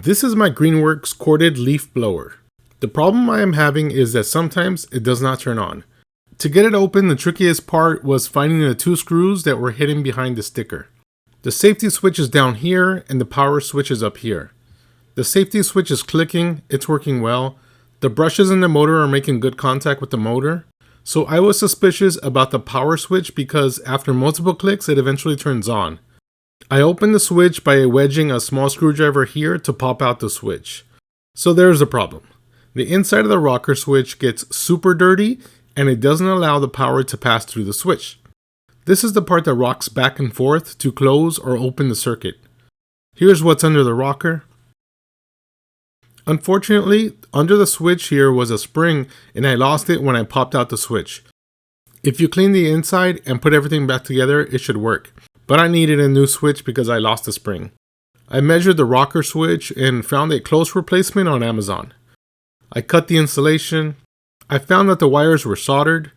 This is my Greenworks corded leaf blower. The problem I am having is that sometimes it does not turn on. To get it open, the trickiest part was finding the two screws that were hidden behind the sticker. The safety switch is down here and the power switch is up here. The safety switch is clicking, it's working well. The brushes in the motor are making good contact with the motor. So I was suspicious about the power switch because after multiple clicks it eventually turns on. I opened the switch by wedging a small screwdriver here to pop out the switch. So there's the problem. The inside of the rocker switch gets super dirty and it doesn't allow the power to pass through the switch. This is the part that rocks back and forth to close or open the circuit. Here's what's under the rocker. Unfortunately, under the switch here was a spring and I lost it when I popped out the switch. If you clean the inside and put everything back together, it should work. But I needed a new switch because I lost the spring. I measured the rocker switch and found a close replacement on Amazon. I cut the insulation. I found that the wires were soldered.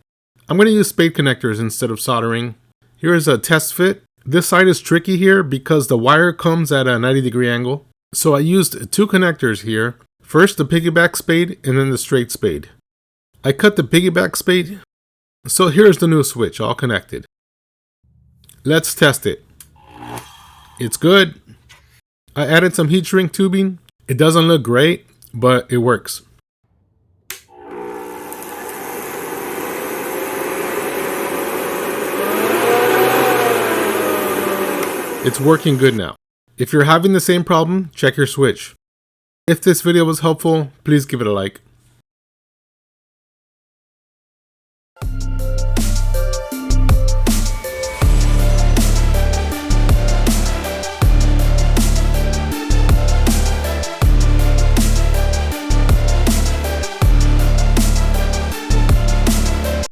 I'm going to use spade connectors instead of soldering. Here is a test fit. This side is tricky here because the wire comes at a 90-degree angle. So I used two connectors here. First the piggyback spade and then the straight spade. I cut the piggyback spade. So here's the new switch all connected. Let's test it. It's good. I added some heat shrink tubing. It doesn't look great, but it works. It's working good now. If you're having the same problem, check your switch. If this video was helpful, please give it a like.